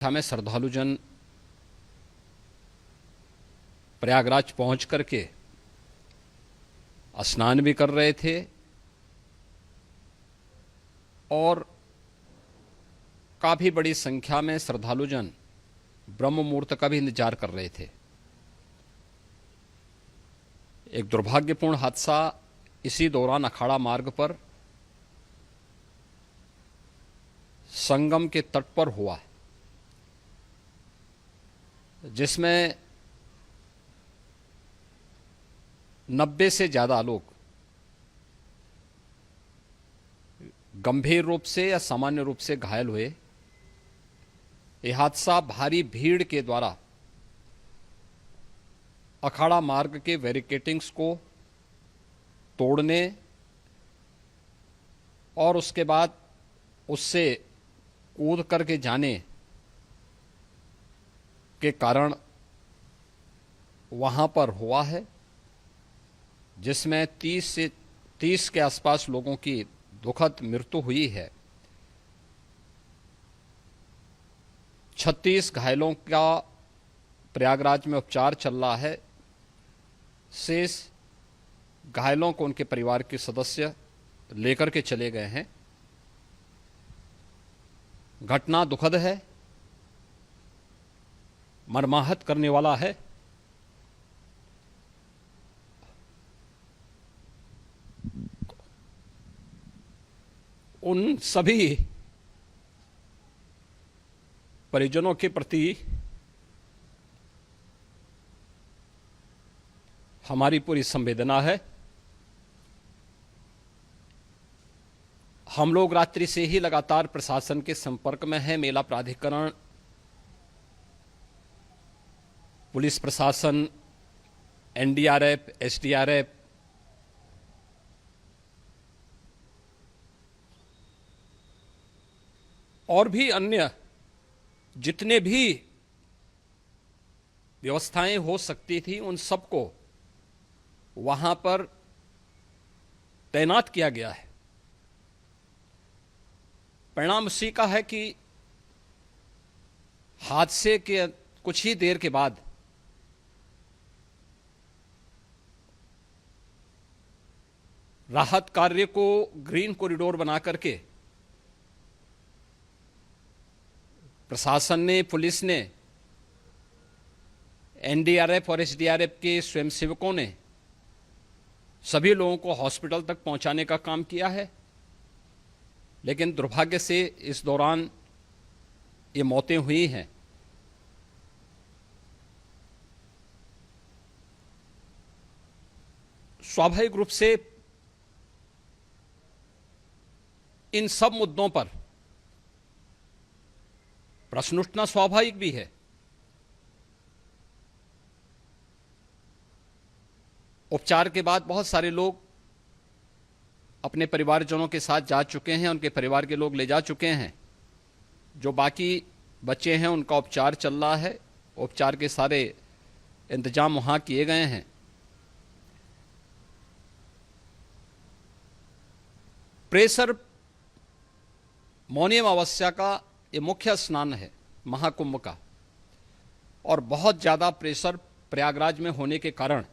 में श्रद्धालुजन प्रयागराज पहुंच करके स्नान भी कर रहे थे और काफी बड़ी संख्या में श्रद्धालुजन ब्रह्म मुहूर्त का भी इंतजार कर रहे थे। एक दुर्भाग्यपूर्ण हादसा इसी दौरान अखाड़ा मार्ग पर संगम के तट पर हुआ, जिसमें 90 से ज्यादा लोग गंभीर रूप से या सामान्य रूप से घायल हुए। यह हादसा भारी भीड़ के द्वारा अखाड़ा मार्ग के बैरिकेडिंग्स को तोड़ने और उसके बाद उससे कूद करके जाने के कारण वहां पर हुआ है, जिसमें 30 के आसपास लोगों की दुखद मृत्यु हुई है। 36 घायलों का प्रयागराज में उपचार चल रहा है। शेष घायलों को उनके परिवार के सदस्य लेकर के चले गए हैं। घटना दुखद है, मर्माहत करने वाला है। उन सभी परिजनों के प्रति हमारी पूरी संवेदना है। हम लोग रात्रि से ही लगातार प्रशासन के संपर्क में हैं। मेला प्राधिकरण, पुलिस प्रशासन, एनडीआरएफ, एसडीआरएफ, और भी अन्य जितने भी व्यवस्थाएं हो सकती थी उन सबको वहां पर तैनात किया गया है। परिणाम इसी का है कि हादसे के कुछ ही देर के बाद राहत कार्य को ग्रीन कॉरिडोर बना करके प्रशासन ने, पुलिस ने, एनडीआरएफ और एसडीआरएफ के स्वयंसेवकों ने सभी लोगों को हॉस्पिटल तक पहुंचाने का काम किया है। लेकिन दुर्भाग्य से इस दौरान ये मौतें हुई हैं। स्वाभाविक रूप से इन सब मुद्दों पर प्रश्न उठना स्वाभाविक भी है। उपचार के बाद बहुत सारे लोग अपने परिवारजनों के साथ जा चुके हैं, उनके परिवार के लोग ले जा चुके हैं। जो बाकी बच्चे हैं उनका उपचार चल रहा है। उपचार के सारे इंतजाम वहां किए गए हैं। प्रेशर मौनी अमावस्या का ये मुख्य स्नान है महाकुंभ का, और बहुत ज्यादा प्रेशर प्रयागराज में होने के कारण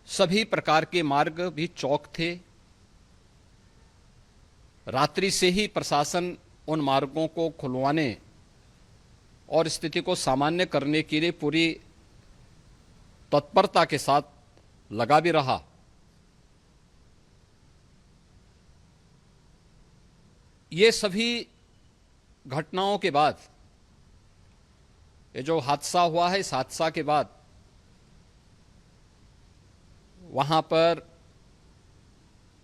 सभी प्रकार के मार्ग भी चौक थे। रात्रि से ही प्रशासन उन मार्गों को खुलवाने और स्थिति को सामान्य करने के लिए पूरी तत्परता के साथ लगा भी रहा। ये सभी घटनाओं के बाद, ये जो हादसा हुआ है, इस हादसा के बाद वहां पर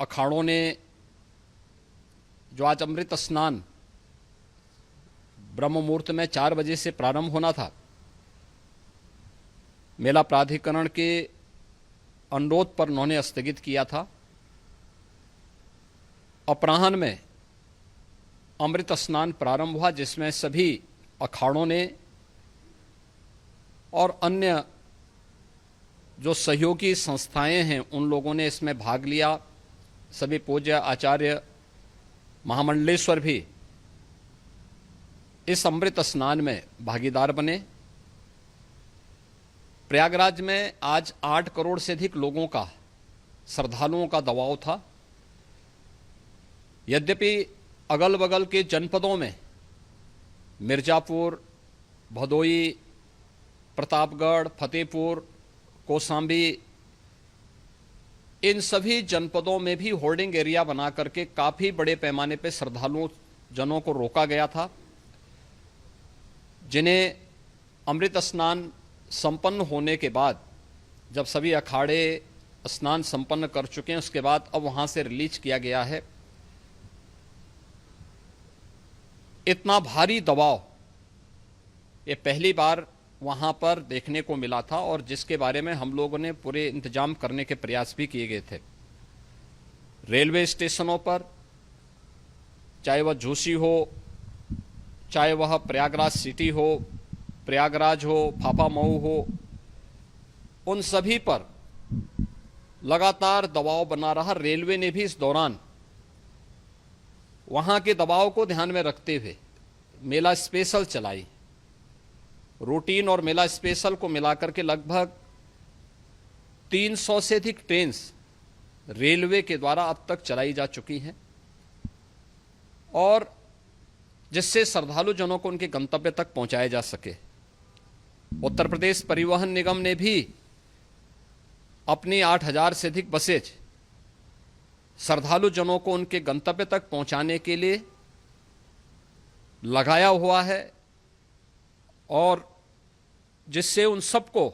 अखाड़ों ने जो आज अमृत स्नान ब्रह्म मुहूर्त में 4 बजे से प्रारंभ होना था, मेला प्राधिकरण के अनुरोध पर उन्होंने स्थगित किया था। अपराह्न में अमृत स्नान प्रारंभ हुआ, जिसमें सभी अखाड़ों ने और अन्य जो सहयोगी संस्थाएं हैं उन लोगों ने इसमें भाग लिया। सभी पूज्य आचार्य महामंडलेश्वर भी इस अमृत स्नान में भागीदार बने। प्रयागराज में आज 8 करोड़ से अधिक लोगों का, श्रद्धालुओं का दबाव था। यद्यपि अगल बगल के जनपदों में मिर्जापुर, भदोई, प्रतापगढ़, फतेहपुर, कौशाम्बी, इन सभी जनपदों में भी होर्डिंग एरिया बना करके काफी बड़े पैमाने पर श्रद्धालुओं जनों को रोका गया था, जिन्हें अमृत स्नान संपन्न होने के बाद, जब सभी अखाड़े स्नान संपन्न कर चुके हैं, उसके बाद अब वहां से रिलीज किया गया है। इतना भारी दबाव ये पहली बार वहां पर देखने को मिला था, और जिसके बारे में हम लोगों ने पूरे इंतजाम करने के प्रयास भी किए गए थे। रेलवे स्टेशनों पर, चाहे वह झूसी हो, चाहे वह प्रयागराज सिटी हो, प्रयागराज हो, फाफामऊ हो, उन सभी पर लगातार दबाव बना रहा। रेलवे ने भी इस दौरान वहां के दबाव को ध्यान में रखते हुए मेला स्पेशल चलाई। रूटीन और मेला स्पेशल को मिलाकर के लगभग 300 से अधिक ट्रेन रेलवे के द्वारा अब तक चलाई जा चुकी हैं, और जिससे श्रद्धालु जनों को उनके गंतव्य तक पहुंचाया जा सके। उत्तर प्रदेश परिवहन निगम ने भी अपनी 8000 से अधिक बसेज श्रद्धालु जनों को उनके गंतव्य तक पहुंचाने के लिए लगाया हुआ है, और जिससे उन सबको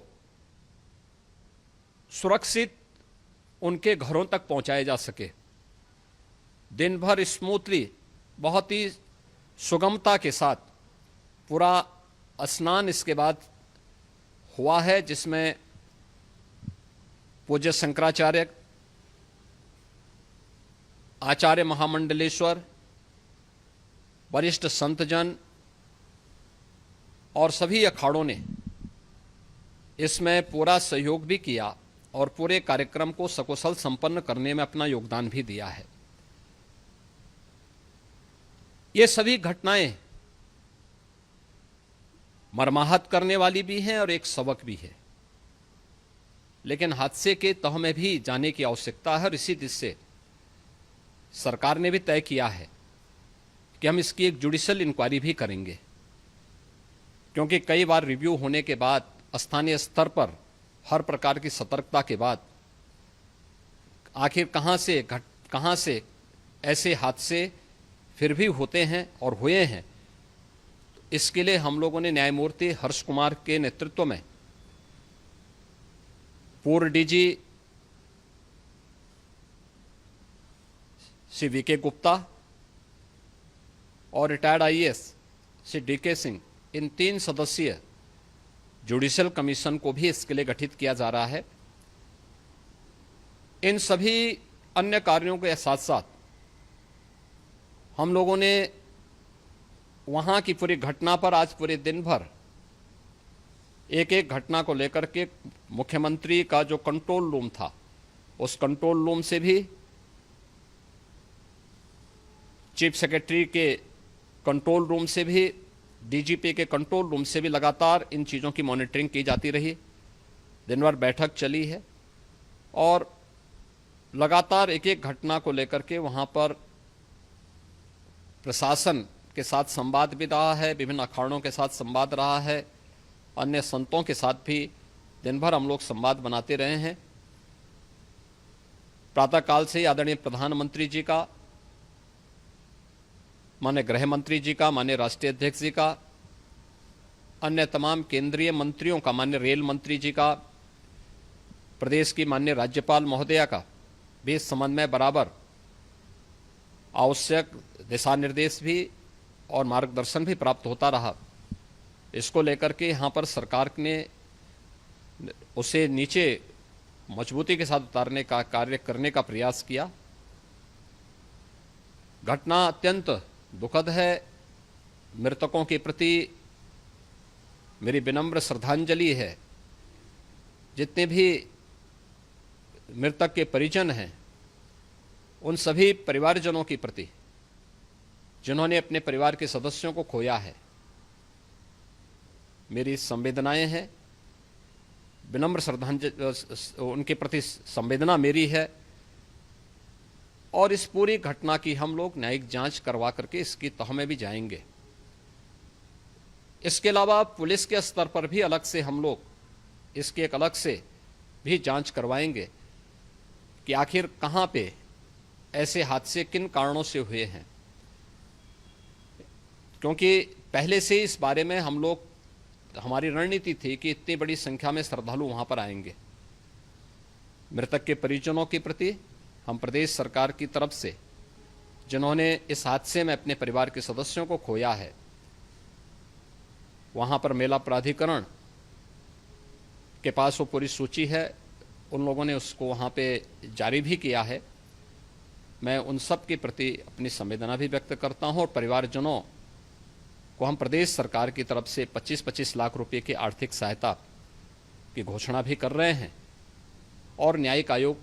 सुरक्षित उनके घरों तक पहुंचाया जा सके। दिन भर स्मूथली, बहुत ही सुगमता के साथ पूरा स्नान इसके बाद हुआ है, जिसमें पूज्य शंकराचार्य, आचार्य महामंडलेश्वर, वरिष्ठ संतजन और सभी अखाड़ों ने इसमें पूरा सहयोग भी किया और पूरे कार्यक्रम को सकुशल संपन्न करने में अपना योगदान भी दिया है। ये सभी घटनाएं मर्माहत करने वाली भी हैं और एक सबक भी है, लेकिन हादसे के तह में भी जाने की आवश्यकता है, और इसी दिशा से सरकार ने भी तय किया है कि हम इसकी एक जुडिशियल इंक्वायरी भी करेंगे, क्योंकि कई बार रिव्यू होने के बाद स्थानीय स्तर पर हर प्रकार की सतर्कता के बाद आखिर कहां से ऐसे हादसे फिर भी होते हैं और हुए हैं। इसके लिए हम लोगों ने न्यायमूर्ति हर्ष कुमार के नेतृत्व में पूर्व डीजी श्री वीके गुप्ता और retired IAS Shri DK Singh, इन 3 सदस्यीय जुडिशियल कमीशन को भी इसके लिए गठित किया जा रहा है। इन सभी अन्य कार्यों के साथ साथ हम लोगों ने वहां की पूरी घटना पर आज पूरे दिन भर एक एक घटना को लेकर के मुख्यमंत्री का जो कंट्रोल रूम था, उस कंट्रोल रूम से भी, चीफ सेक्रेटरी के कंट्रोल रूम से भी, डीजीपी के कंट्रोल रूम से भी लगातार इन चीज़ों की मॉनिटरिंग की जाती रही। दिन भर बैठक चली है और लगातार एक एक घटना को लेकर के वहाँ पर प्रशासन के साथ संवाद भी रहा है, विभिन्न अखाड़ों के साथ संवाद रहा है, अन्य संतों के साथ भी दिन भर हम लोग संवाद बनाते रहे हैं। प्रातःकाल से आदरणीय प्रधानमंत्री जी का, माननीय गृह मंत्री जी का, माननीय राष्ट्रीय अध्यक्ष जी का, अन्य तमाम केंद्रीय मंत्रियों का, माननीय रेल मंत्री जी का, प्रदेश की माननीय राज्यपाल महोदया का भी इस संबंध में बराबर आवश्यक दिशा निर्देश भी और मार्गदर्शन भी प्राप्त होता रहा। इसको लेकर के यहाँ पर सरकार ने उसे नीचे मजबूती के साथ उतारने का कार्य करने का प्रयास किया। घटना अत्यंत दुखद है। मृतकों के प्रति मेरी विनम्र श्रद्धांजलि है। जितने भी मृतक के परिजन हैं, उन सभी परिवारजनों के प्रति जिन्होंने अपने परिवार के सदस्यों को खोया है, मेरी संवेदनाएं हैं, विनम्र श्रद्धांजलि उनके प्रति संवेदना मेरी है। और इस पूरी घटना की हम लोग न्यायिक जांच करवा करके इसकी तह में भी जाएंगे। इसके अलावा पुलिस के स्तर पर भी अलग से हम लोग इसकी एक अलग से भी जांच करवाएंगे कि आखिर कहां पे ऐसे हादसे किन कारणों से हुए हैं, क्योंकि पहले से इस बारे में हम लोग, हमारी रणनीति थी कि इतनी बड़ी संख्या में श्रद्धालु वहां पर आएंगे। मृतक के परिजनों के प्रति हम प्रदेश सरकार की तरफ से, जिन्होंने इस हादसे में अपने परिवार के सदस्यों को खोया है, वहां पर मेला प्राधिकरण के पास वो पूरी सूची है, उन लोगों ने उसको वहां पे जारी भी किया है। मैं उन सब के प्रति अपनी संवेदना भी व्यक्त करता हूं और परिवारजनों को हम प्रदेश सरकार की तरफ से 25-25 लाख रुपए की आर्थिक सहायता की घोषणा भी कर रहे हैं। और न्यायिक आयोग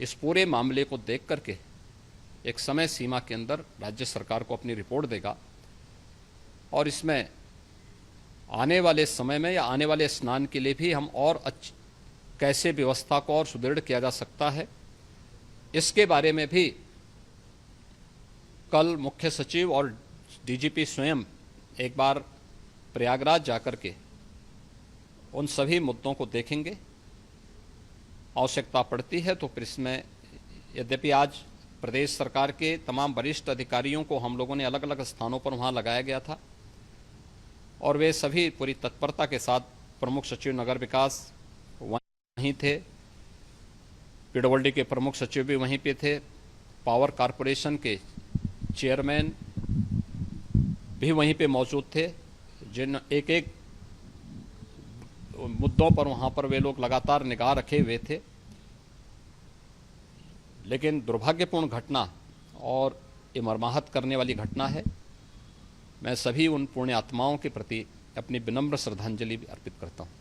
इस पूरे मामले को देख करके एक समय सीमा के अंदर राज्य सरकार को अपनी रिपोर्ट देगा और इसमें आने वाले समय में या आने वाले स्नान के लिए भी हम और कैसे व्यवस्था को और सुदृढ़ किया जा सकता है, इसके बारे में भी कल मुख्य सचिव और डीजीपी स्वयं एक बार प्रयागराज जाकर के उन सभी मुद्दों को देखेंगे। आवश्यकता पड़ती है तो फिर इसमें, यद्यपि आज प्रदेश सरकार के तमाम वरिष्ठ अधिकारियों को हम लोगों ने अलग अलग स्थानों पर वहां लगाया गया था और वे सभी पूरी तत्परता के साथ, प्रमुख सचिव नगर विकास वहीं थे, पीडब्ल्यूडी के प्रमुख सचिव भी वहीं पे थे, पावर कारपोरेशन के चेयरमैन भी वहीं पे मौजूद थे, जिन एक एक मुद्दों पर वहां पर वे लोग लगातार निगाह रखे हुए थे। लेकिन दुर्भाग्यपूर्ण घटना और ये मर्माहत करने वाली घटना है। मैं सभी उन पुण्य आत्माओं के प्रति अपनी विनम्र श्रद्धांजलि भी अर्पित करता हूं।